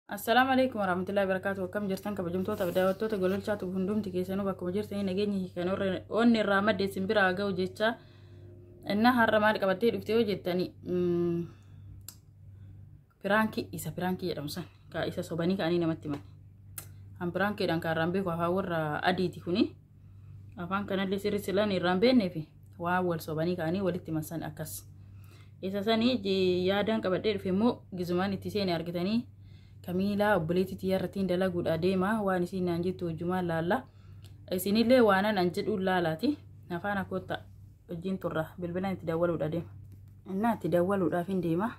السلام عليكم ورحمة الله وبركاته. وكم جرتان كبجمتوتا بداوتوتا قولوا شاتو بهندوم تكيسانو باكو جرتان نجيني كانوا وني الرامد دي سمبرا جو جيتشا إنها الرماد كبتير افتيو جتاني برانكي إسا برانكي يا رمسان كا إسا صوباني كأني نمتي من هم برانكي دان كارامبي وهاور أديتي كوني أفان كان اللي سيري سلاني رامبي نفي وهاول صوباني كأني ولتي مسان أكاس إسا ساني جي يادان كبتير في مو جزماني تسيني أركتاني Kamila obboleetti xiyyaarratiin dalaguudha deema waan isin naan jettu wajjumaan laalla isinillee waanan an jedhu laalaati afaan akkoota wajjin turra bilbilaan itti dawwaluudha deema innaa itti dawwaluudhaaf hin deema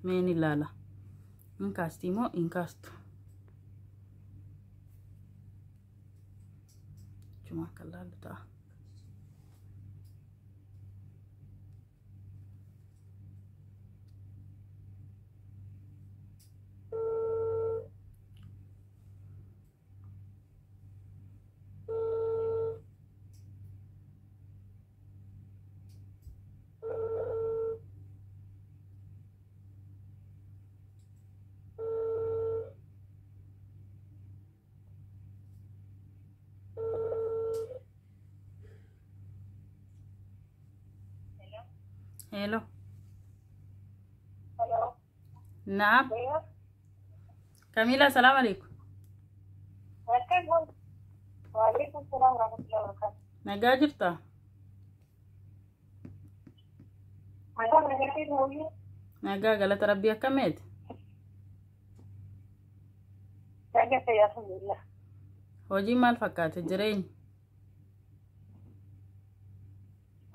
meen laala inkaasti moo inkaastu juma kan laallu ta'a Hello. Hello. نعم. Yes. كاميلا السلام عليكم. وعليكم السلام ورحمة الله وبركاته. نجا جرتا. أنا نجاتي موجود. نجا قالت ربي كميت. نجاتي يا الحمد لله. هوجي مال فكات جرين.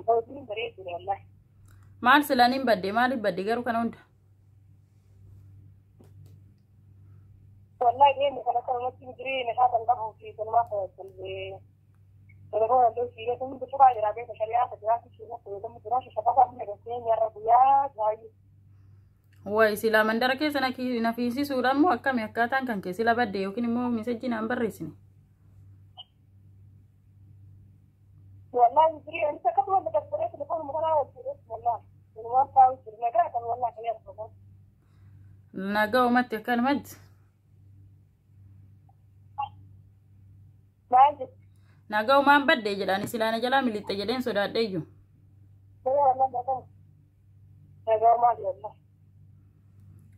موجود بريء والله. مال سلانين بدي مالي بدي قالوا كانوا انت. والله إيه مثلا كانوا متجرين هذا الأمر في المنطقة اللي تلقون اللي فيه ثم بسرعة جرابين شريعة دراسة شيء نقول ثم دراسة شباب من الحسين يا ربيات هاي. Wai sila mandara keessa nafisi suuraan moo akkami akkaataan kan kee sila badde yookiin immoo misejjiin aan barreessine. والله يجري أنت كم ولا تقدرين تلفون مغنى والله والله تاوي نجاة والله كذا تقول. Nagaa uumatti akkan maddi. ما أجد. Nagaa uumaan badde jedhaan silaana jalaa miliixxe jedheen sodaadhe iyyuu.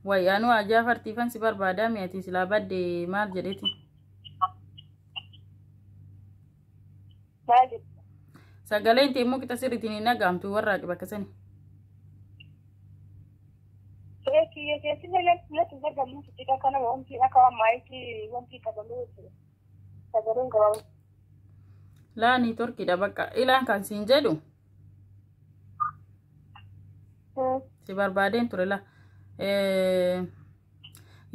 Wai anu ajaa fartiifan si barbaadaa mi'ati silaa badde maal jedheeti. Sagaleen teemmoo qixa sirriitiin hin dhagahamtu warraaqi bakka sani. Laani torkidha bakka ilaan kan siin jedhu. Si barbaadeen ture la.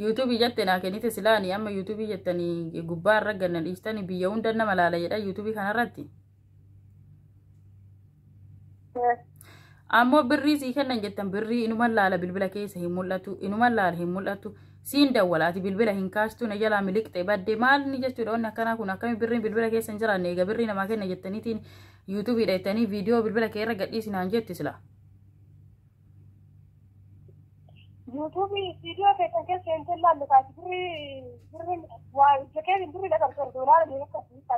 YouTube jette naa kennite silaani amma YouTube jettanii gubbaa irra ganna dhiistanii biyya hunda nama laala jedha YouTube kanarratti. Ammoo birrii sii kennan jettan birrii inuman laala bilbila keessa hin mul'atu inuman laala hin mul'atu siin dawwalaati bilbila hin kaastu na jalaa miliqxe badde maal ni jechuudha onni akkanaa kun akkami birriin bilbila keessa hin jiraanne egaa birrii namaa kenna jettaniitiin YouTube dheettanii viidiyoo bilbila kee irra gadhiisinaan jetti sila. YouTube video ke sente la le ka birri wa je birri da ka dolar ne ka ci ka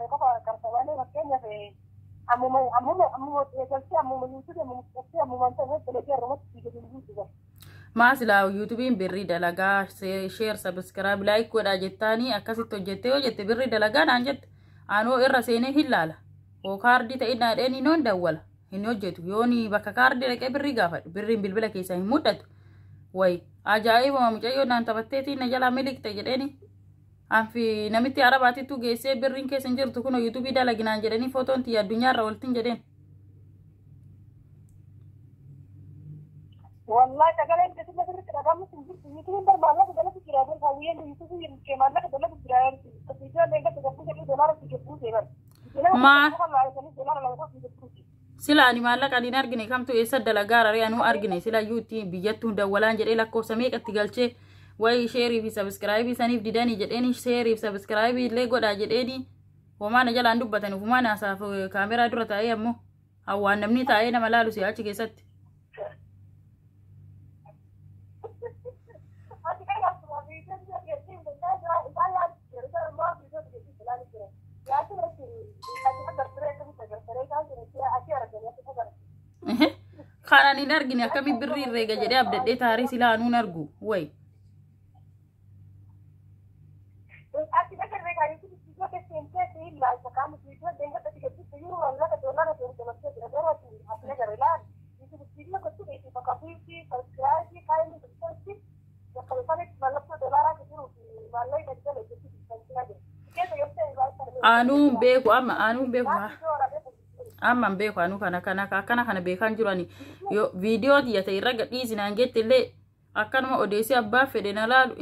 ka wale ma kenya fe amu YouTube amu man ta ne ke ro ci de YouTube Maasila YouTubein birrii dalagaa share subscribe like godha jettanii akkasitti hojjettee yoo jette birrii dalagaa naan jette anoo irra seenee hin laala oo kaardii ta'e dhaadheen hin dawwala hin hojjetu yooni bakka kaardii dhaqee birrii gaafadhu birriin bilbila keessa hin mul'atu. Wai ajaa'ibuma mucayyoo naan taphatteetiin na jalaa miliqxe jedheeni anfi namitti arabaatittu geessee birriin keessa hin jirtu kun YouTube dalaginaan jedhanii footoon tiyya addunyaarra oltiin jedheen. والله تقالين تسمع ترى كلام يمكن برمالة بدل في جرائم الهوية اللي يسوي يمكن ما لك بدل في جرائم تسجيل لقى تجيب $1 تجيبوه زين ما sila ani maallaqa adiin argine kamtu eessa dalagaara ree anuu argine sila yuuti biyyattuu dawwalaan jedhee lakkoofsa meeqatti galchee wayi sheerii fi sabskraayibii saniif didanii jedheeni sheerii fi sabskraayibii illee godhaa jedheeni homaana jalaan dubbatan ufumaan haasaaf kaameraa dura taa'ee ammoo hawwaan namni taa'ee nama laalu si achi keessatti. Kana ni argine akkami birri reega jedhee abdadhee taarii silaa anuun argu way. Así que se regaló su sitio que siempre sí la sacamos y yo tengo que decir que yo no la que yo la que yo no sé pero ahora sí así que arreglar y su sitio que tú dices para café sí para crear sí caen de todo sí ya que sale malo de la que yo malo y de todo eso sí que yo sé va a estar Anuun beeku amma beeku anu kana beekan jirani yo video tiyata irra gadhiisinaan jettillee akkanuma odeessi abbaa fedhe na laalu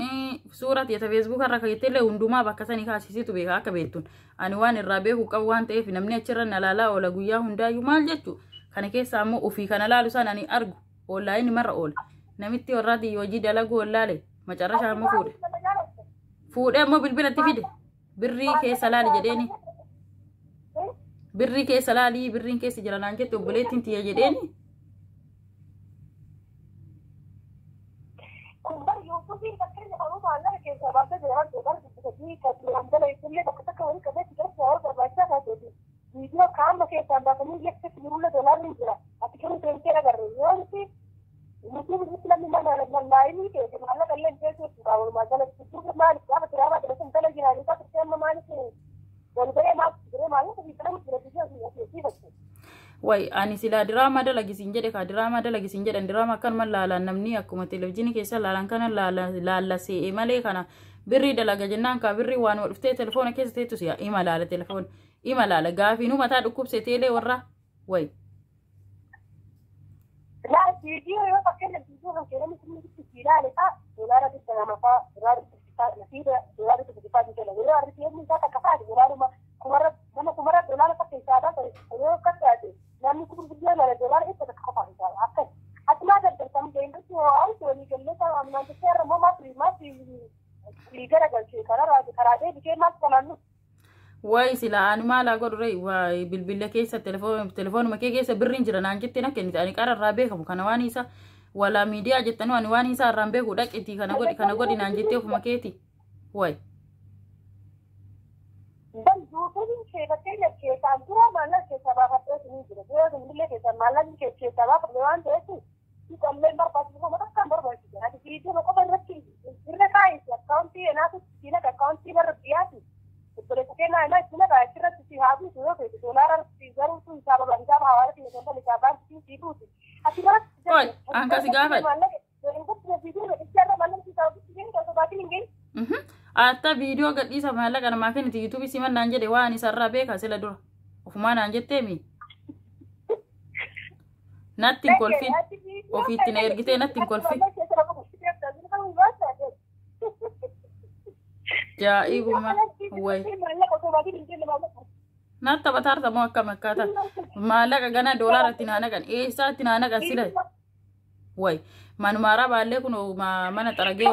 suuraa tiyata Facebook irra kaayettillee hundumaa bakka sanii kaasisitu beeka akka beektun ani waan irraa beeku qabu waan ta'eef namni achirra na laalaa oola guyyaa hundaayyuu maal jechu kana keessa ammoo ofii kana laalu sana ani argu online marra oola namitti warraati hojii dalagu ollaale macarrashaa ammoo fuudhee ammoo bilbilatti fide birrii keessa laali jedheeni birrii keessa laali birriin keessa jira naan jettu obboleettiin tiyya jedheeni kumbar yo to bir bakre ne anu malla ke sabab de jaran de bar de ka andal isulle bakta ka wani kabe tigar saur da bacha ka de video काम के तंबा कनी एक से $1 नहीं जरा अतिकम ट्रेन के कर रही है और मुझे इस्लाम में माना लगना नहीं के माला कर ले जैसे और मजा लग तो माल क्या बता रहा है संता लगी ना का तो हम मान के बोल गए माल तो इतना मुझे बच्चे way ani sila drama dalagi sinjede ka drama dalagi sinjede drama kan malala namni akkuma televizini keessa laalan kana laala see malee kana birri dalaga jennaan ka birri waan wadufte telefoona keessa teetu siya imalala telefoon imalala gaafi nu mata dhukkubse tele warra way la video yo pakke le video han kere mutum ki tira le ta dolara de sama fa dolara de ta la tira dolara de ta de la dolara de ni ta ka fa dolara ma kumara dolara pa ke sada to yo ka ta de nami ku video la dolara ita ka fa ita akka atma da tam de ndu to au to ni kelle ta amna de ser mo ma prima ti gara gal che kara de ke ma kananu way sila anu mala godre way bilbilla keessa telefoon ma keessa birrin jira naan jette na kenni ani qararraa beekamu kana waan isa wala media jettanu ani waan isa arraan beeku dhaqiti kana godi naan jette ofuma keeti way dan duutuun keessa ke taantura mala ke sababa to ni jira yo ngile ke mala ke sababa waan ta'etu ki kalle mar pas ko mata kan bar bai jira ati video ko ban rakki irre kai account ena to sila account bar biati pero es que nada es una característica de si habu todo que dolar fizer un sábado la vida ahora que no le acaba sí tú así va oy anka sigafa atta video gadhiisa maalla kana maakeniti YouTube siman naan jedhe waan isarraa beeka sila dura ofuma naan jettee mi nattin kolfi ofiitti na ergitee nattin kolfi jaa'ibuma way natta batarta mo akka makkata maallaqa gana dolara tinana kan eessa tinana kan sila way manumara baalle kuno mana taragee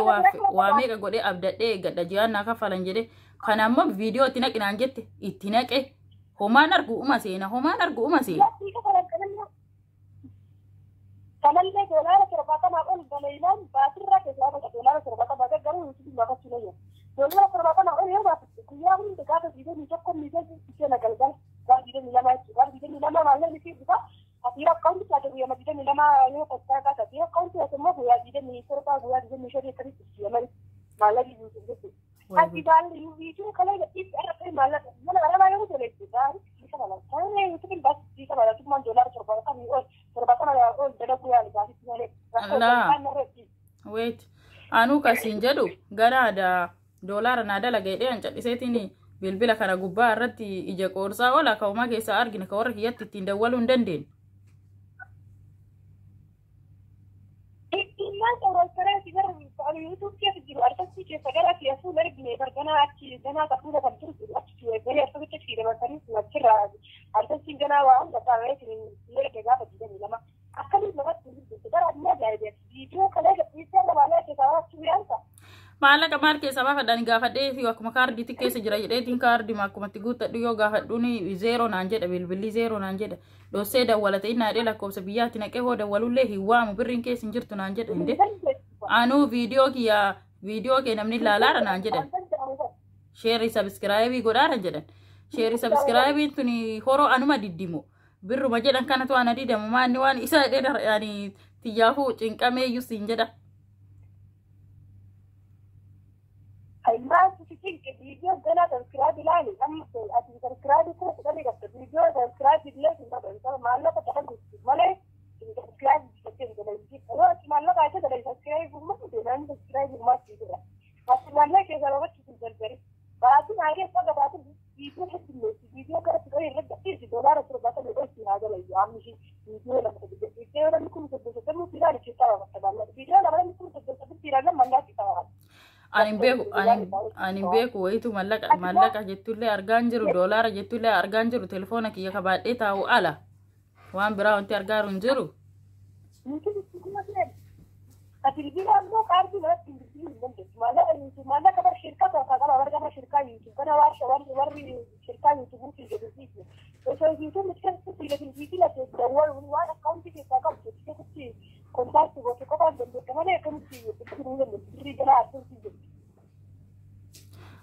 waa meeqa godhe abdadhee gadda jiyaan naa kafalan jedhe kana ammoo viidiyoo itti naqinaan jette itti naqe homaan argu uma seena kanalle dolara kerbata ma on balailan batirra ke dolara kerbata ba garu uti ma ka chilo dolara kerbata ma on yo ba kuya mun de ka video ni tokko ni de ke na galgal ga video ni lama malle ni ki buka atira account ka de ya ma video ni lama yo ka ka atira account ya mo ya video ni sorta ya video ni shari kari ya mari malle ni de ati dal ni video kala ga is ara malle mana ara ma yo de le da ki ka mala kane uti bas ki ka mala tu man dolara kerbata ni on kerbata ma on de ku ya la wait anu kasin jedhu gara da dolara na dalaga edhan cadhiseetini bilbila kana gubbaa irratti ija qoorsaa ola kauma keessa argina ka warra kiyyatti ittiin dawwaluu hin dandeenye YouTube ke video artasti ke sagara ke asu largne bargana achi gana ka pura kan turku achi gari asu ke ci da masari su kira artasti gana wa an da ta rai ne ne ke ga ba ni lama akali na wasu da da da video kala ga isa da wala ke ka wasu yanka maallaqa maal keessa baafadhaan gaafadhee fi akkuma kaardiitti keessa jira jedheetiin kaardii akkumatti guuttadhu yoo gaafadhuuni zeeroo naan jedha bilbilli zeeroo naan jedha dhossee dawwalate innaa dhee lakkoofsa biyyaatti naqee hoo dawwalullee hin waamu birriin keessa hin jirtu naan jedha hinde anuu viidiyoo kee namni ilaalaara naan jedhan sheerii sabskraayibii godhaara jedhan sheerii sabskraayibiin tuni horoo anuma diddimo birru majelan kana to anadi da mani wan isa de yani tiyafu cinkame yusin jada ai ma su cikin ke video gana da subscribe lani amma a subscribe ko da daga video da subscribe lani da ban ma Allah ta hanku male subscribe cikin da laifi ko ma Allah ka ta da subscribe mu da nan subscribe ma ci da wasu wallahi ke zama cikin darbare ba su na ga saka ba su video cikin ne video ka ta da da shi dolar su ba ta da shi na ga lai amma shi video da video da mutum da mu fira da ci ta ba ta da video da mutum da fira nan man da ci ta anin beeku wayitu mallaqa jettullee argaan jiru doolaara jettullee argaan jiru telefoona kiyya kabaadhee taa'u ala waan biraa wanti argaaru hin jiru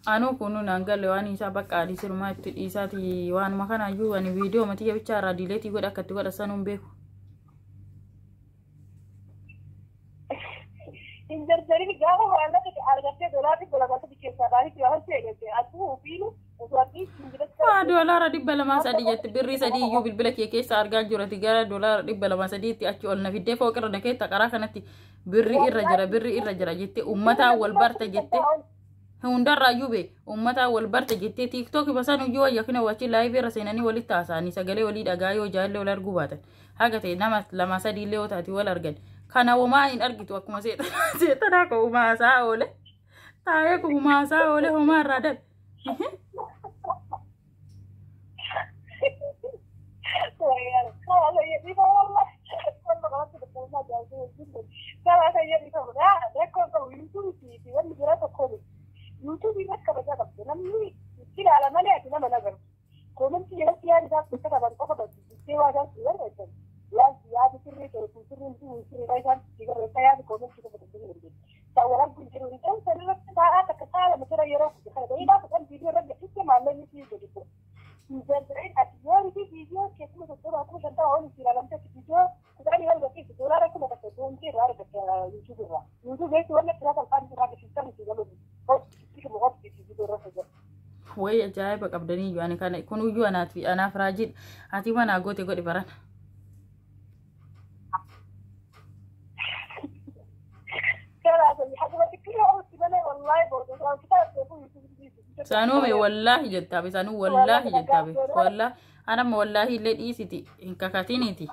anu kunu nangalle waan isa bakka adi sirma itti dhiisaati waan makana iyyuu ani viidiyoo matiya bicha irraa diileetii godha akkatti godha sanuun beeku indardarini gaafa waanati argattee doolaarri golagata keessaa baay'ee yoo ta'e atuu fiilu doolaara 200 jette birrii 3 iyyuu bilbila kee keessa argaa jirati gara doolaara 200 tti achi ol na fiddee fooqirra nakee taqaraa kanatti birrii irra jira jette ummataa wal barta jette hundarraa iyyuu ummataa wal barta jette tiktok basan iyyuu yakkina wachi live irra seenanii walitti haasa'anii sagalee walii dhagaa yoo jaalle wal arguu baatan haga ta'e nama 2-3 illee yoo taati wal argan kana homaa hin argitu akkuma seetanaa ko umaasaa oole taa'ee ko umaasaa oole homaa irraa dabe YouTube ini kan baca kan, namni tidak ada mana ada nama nagar. Komen dia dia dah kita kabar apa dah, sewa dah sewa dah. Ya di sini tu kan jika saya di komen kita betul betul. Tawaran pun jadi itu saya tak ada kata macam yang orang kalau ini dapat video orang itu malah ni sih jadi tu. Jadi ada video kita betul aku contoh orang di dalam video kita ni orang betul betul orang aku nak tahu nanti orang dekat YouTube lah. YouTube itu orang terasa kan orang sistem itu kalau way ajaiba qabdanii yani kana kun uyyuu anaaf raajid ati mana goote godhi baran sanume wallahi jettabe sanu wallahi jettabe wallahi anama wallahi illee dhiisiti hin kakatiniti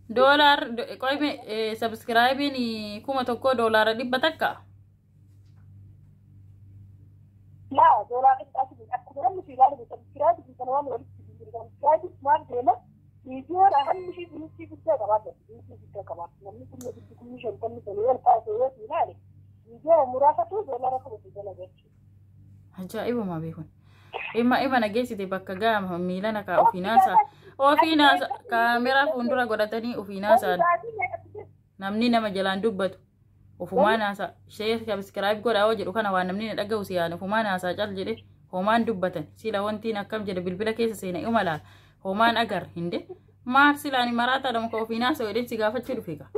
dolar koyme subscribe ni kuma tokko dolara dibba takka la dolar aku aku mesti lalu subscribe di channel wali subscribe smart dema video ahan mesti bisa kabar bisa kabar namni kullu commission kan ni pas ni video murasa tu dolar aku bisa lagi ajaiba ma beekun ima nageessite bakka gaama miilana ka ofiinaasa kaameraa fuuldura godhatanii ofiinaasaan namni nama jalaan dubbatu ofumaanaasa share subscribe godhaa hoo jedhu kana waan namni na dhaga'u siyaan ofumaanaasaa cal jedhe homaan dubbatan sila wantiin akkam jedhe bilbila keessa seena imala homaan agar hinde maal silaani maraataa dama ka ofiinaasa wedhen si gaafachuu dhufe ka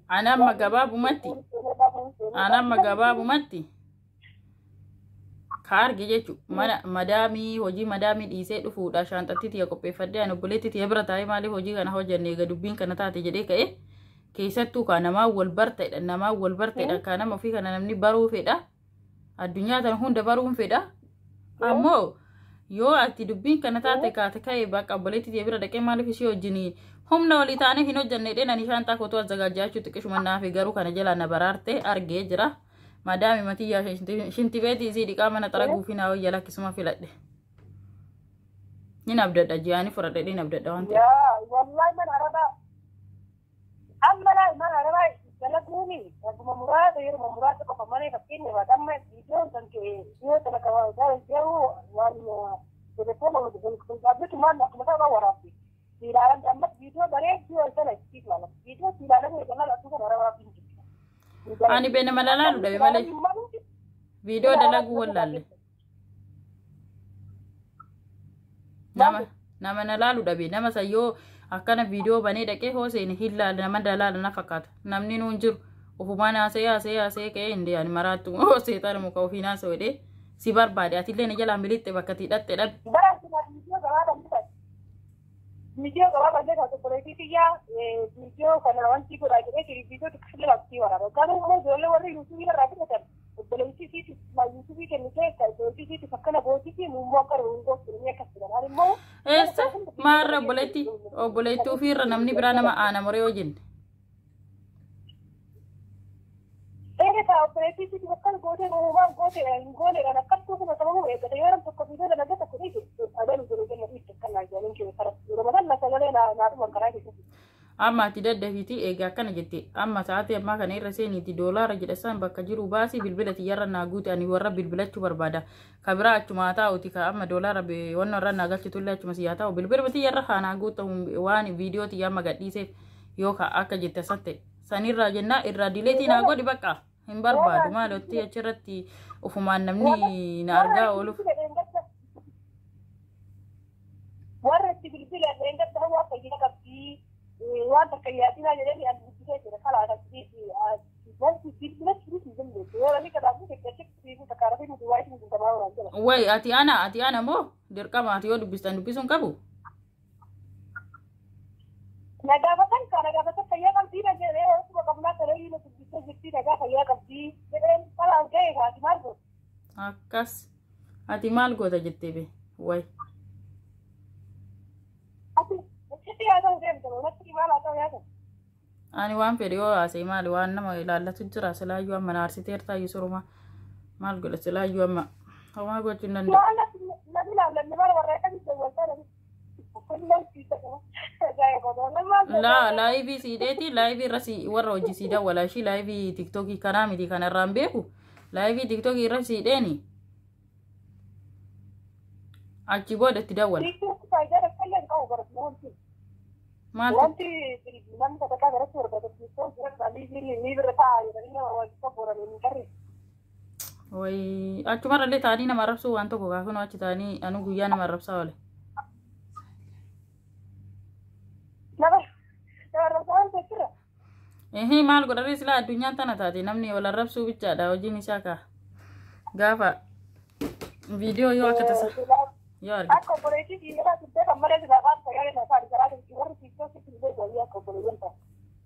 anamma gabaabumatti kaarge jechu mana madami hojii madami dhiisee dhufuudha shaanxatti tiya qopheeffadde an obboleetti tiya bira taa'ee maaliif hojii kana hojjannee ga dubbiin kana taate jedhee ka'e keessattuu ka namaa wal barteedha ka nama ofii kana namni baruu fedha addunyaa tan hunda baruun fedha ammoo yoo ati dubbiin kana taate kaate ka'e bakka obboleetti tiya bira dhaqee maaliif ishee wajjinii humna walii taanee hin hojjanne dheena ni shaantaa kotoo azagaajjaachuu xiqqishumannaa fi garuu kana jalaa na baraarte argee jira madami matiya shinti beti isi di kamana taragu fina o yala kisuma filadde Ni nabdadha ji'aanii fudhadhee nabdadha waan ta'eef. yaa wallahi mana araba amma laa mana araba dalaguuni akkuma muraasa yeroo muraasa qofa malee fakkeenya baata amma viidiyoon kan kee yoo tana qabaa garuu waan telefoona dhaabbatu maal akkuma ta'aa waraabbi ilaalan amma viidiyoo bareedduu wal tana itti ilaalan viidiyoo ilaalan eegalan akkuma arabaa fi Ani beena malalaalu dhabe malee viidiyoo dalaguu wallaalle. Nama na laalu dhabe nama sayyoo akkana viidiyoo banee dhaqee hooseen hin laalle nama dalaala na fakkaata. Namni nuun jiru ofumaan haasee ka'ee hin dee'an maraattu hoosee xara muka ofii naasoo jedhee si barbaade atillee na jalaan bilitte bakka hidhatte dhabe. Video gabaabaa illee kan tokkoleetii xiyyaa viidiyoo kana wanti godhaa jedhee viidiyoo xiqqaa labsii waraaba. Garuu immoo ijoollee warri yuutuubii irraa fudhatan obboleettii isiiti yuutuubii kennitee obboleettii isiiti akkana bootii fi muummoo akka ruungoo filmii akkas jedhan immoo. Eessa maarra obboleettii ofiirra namni biraa nama aana moree yoo jenne. Eegaa obboleettii isiiti akkas gootee uumaan gooteedhaan akkas tokkuma sababuu eeggate yoo nam tokko viidiyoo dalagaa tokko dhiisu adeemu jiru kenna dhiisu kan naajjaniin kee Amma ati daddafiti egaa akkana jette amma sa'aatii ammaa kana irra seeniiti doolaara jedhasan bakka jiru baasii bilbila tiyyarra naa guute ani warra bilbilachuu barbaada ka biraa achuma taa'uti ka amma doolaara wanna irra naa galchitullee achuma siyaa taa'u bilbila tiyyarra haa naa guuta waan viidiyoo tiyyaa amma gadhiiseef yoo ka akka jette satte sanirraa jennaa irraa dileetii naa godhi bakka hin barbaadu maalotti achirratti ufumaan namni na argaa ooluuf. Warra itti bilbila eeggatta hawaa fayyina qabdii waan takka yaadinaa jedhanii addunyaa jira kalaa qabdii wanti bilbila jiruuf hin dandeessu yoo inni kadhaatu keessatti takka rafii nuti waa isin guutamaa waan jira. Way ati ana moo dirqama ati yoo dubbisuun qabu. Nagaafatan fayyaa qabdii na jedhee osuma qabnaa ta'ee yoo dubbisee jirti nagaa fayyaa qabdii jedheen kalaa ga'ee ati maal goota. Akkas ati maal goota jettee be way. Ani waan fedhe yoo haasa'e maali waan nama ilaallatu jira silaayyuu amma na arsiteertaa yusuruma maal godha silaayyuu amma homaa gochuun danda'u. Laayivii siidheeti laayivii irra warra hojii siidaa walaashii laayivii tiktookii kanaa miti kanarraan beeku laayivii tiktookii irra siidheeni achi booda itti dawwala. Wanti namni sadarkaa garatti barbaadachiisan ni bira taa'aa jedhanii nama wajjin booranii hin qarre. Way achumarrallee taa'anii nama arrabsuu waan tokko kaakunoo achi taa'anii anu guyyaa nama arrabsaa oole. Nama arrabsaa waan jira. Maal godharee silaa addunyaan tana taate namni wal arrabsuu bichaadha hojiin isaa kaa gaafa viidiyoo yoo akka tasa. Akka obboleettii dhiiraa siddee kan malee silaafaas fayyaa isaa dhiiraa warri tiiktookii siddee goolii akka obboleeyyan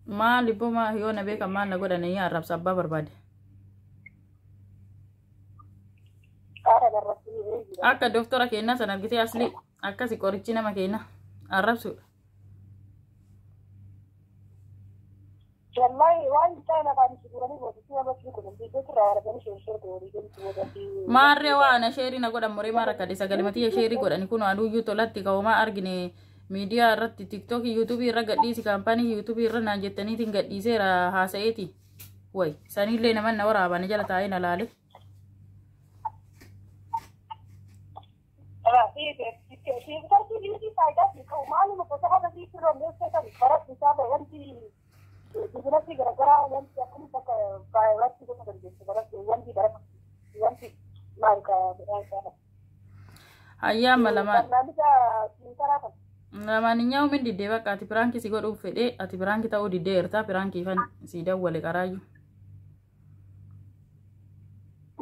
maal libbuma yoo na beekan maal na godhan yaa arrabsa abbaa barbaade. Akka doktora keenna san argitee asli akkasi qorichi nama keenna arrabsuudha. Wallahi waan taana kan sigurani boodii nama kun biidoo irraa arganii sheerii goolii maarree waan sheerii na godhan moree maara kadhe sagalimatti sheerii godhani kun aduuyyuu tolatti ka'umaa argine miidiyaa irratti tiktookii yuutuubii irra gadhiisi kaampaanii yuutuubii irra naan jettaniitiin gadhiiseera haasa'eeti way sanillee naman na waraabane jala taa'ee na laale. Bibilasi gara-gara wanti aku pakai wanti itu wanti darah wanti mereka berasa. Ayah malaman. Namaninya umin di dewa ati perangki si god ufede ati perangki tahu di derta perangki fan si dah wale karayu.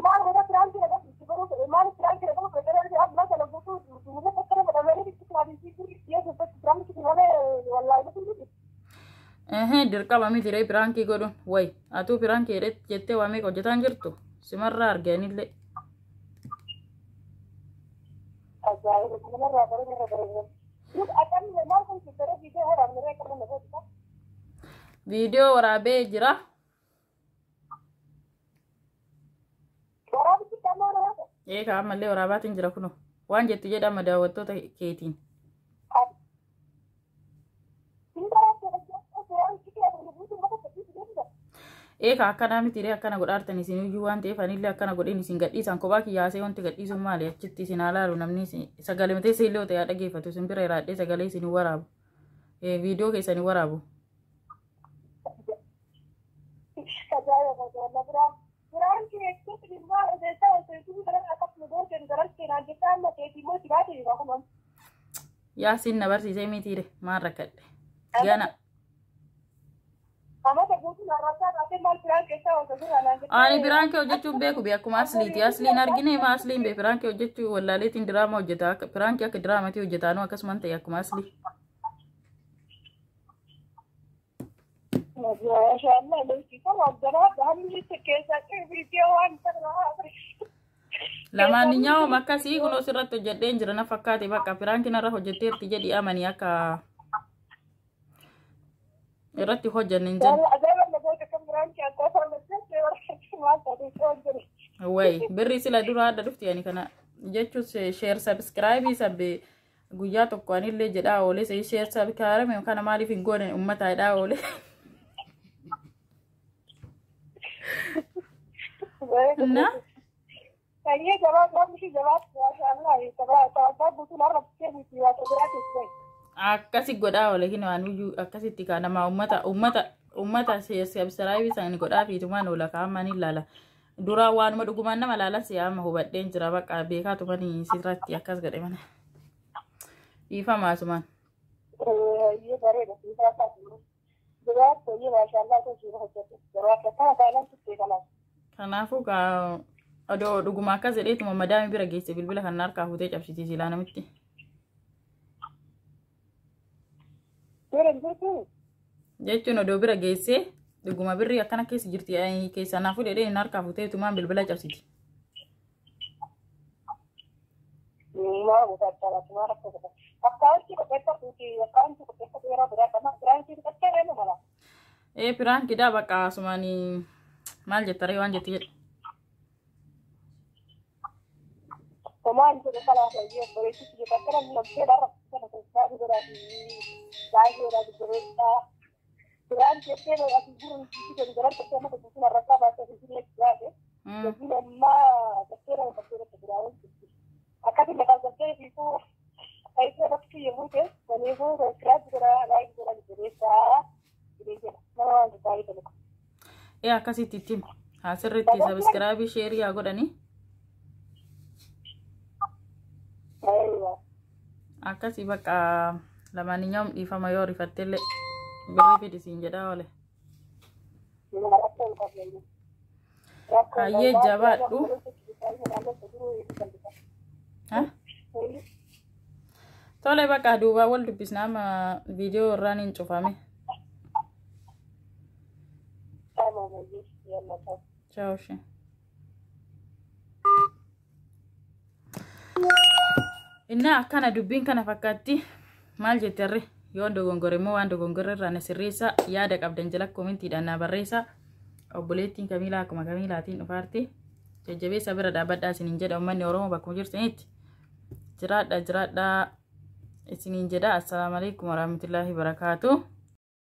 Mana ada perangki ada si baru mana perangki ada kalau kerja di abang kalau butuh dulu kerja pada hari itu hari itu dia sempat perangki di mana wallahi itu. Dirqama miti ree pirankii godhun way atuu pirankii jettee waa meeqa hojjetaan jirtu simarraa arganillee. Viidiyoo waraabee jira. Eegaa ammallee waraabaatiin jira kuno waan jettu jedhama daawwattoota keetiin. Eeka akkana miti dee akkana godhaartan isin iyyuu waan ta'eef anillee akkana godhin isin gadhiisan kophaa kiyyaasee wanti gadhiisuun maali achitti isin haalaalu namni sagalee matee seellee ta'ee dhageeffatu isin bira iraadhee sagalee isin waraabu viidiyoo keessanii waraabu. Yaasin na barsiisee mitiire maal rakkadhe gana. Ani biraanke hojjechuun beeku akkuma asliiti asliin argine ma asliin bee biraanke hojjechuu wallaaleetiin diraama hojjeta biraanke akka diraamati hojjetaanu akkasumaan ta'e akkuma aslii. Lamaaninyao makasii kun osirratti hojjedheen jira na fakkaate bakka biraanke narra hojjetteerti jedhi amanii akka irratti hojjannin jen. Way birri sila dura adda dhufti yani kana jechuus share subscribe sabbe guyyaa tokko anillee jedhaa oolee sai share subscribe kana maaliif hin goone ummata jedhaa oolee. Na kayaknya jawab mesti jawab masyaallah butuh narap mesti waktu gratis akkasi godhaa oolee kin waan uyyuu akkasitti ka nama ummata share subscribe san godhaa fiitumaan oola kaamani ilaala. Dura waanuma dhugumaan nama laalan siyaama hubadheen jira bakka beekaa tumanii sirratti akkas godhe mana ifa maasumaan. Iya bareeda isaa taasisu. Dura toyee maashaallah toshii hojjetu. Dura akka taalan tutte kana. Kanaafuu ka odoo dhuguma akkas jedheetuma madaami bira geesse bilbila kan harkaa fuutee cabsiti silaa namitti. Jechuun odoo bira geesse dhuguma birri akkana keessa jirti keessa naafuu dheedhee hin harkaa fuutee tumaan bilbila cabsiti. Piraan kidaa bakka asumaanii maal jettaree waan jetti jedhu. Teman itu kalau saya berisi kita kan lebih darah kita berisi dari berita. Quran kita ada guru itu dari dalam pertama kita merasa bahasa ini juga. Jadi memang kita berkira akan tidak itu itu waktu yang mungkin dan itu keras lagi berita. Jadi nama kita itu. Ya kasih titim. Asirratti subscribe share ya godhani. Akkasii bakka lamaaninyaan dhiifama yoo rifatteellee birrii fidisiin jedhaa oole. Hayyee jabaadhu. Tole bakka duubaa wal dubbisnaa amma viidiyoo irraan hin cufame. Ciao. Inna akkana dubbiin kana fakkaatti maal jettarre yoo dogongore moo waan dogongore irraa na sirreessa yaada qabdan jala koomentiidhaan na barreessa. Obboleettiin Kamiilaa akkuma Kamiilaatiin dhufaarti jajjabeessa bira dhaabbadhaa isiniin jedha uummanni Oromoo bakkuma jirtanitti jiraadha isiniin jedha. Assalaamu alaykum warahmatullaahi wabarakaatuh.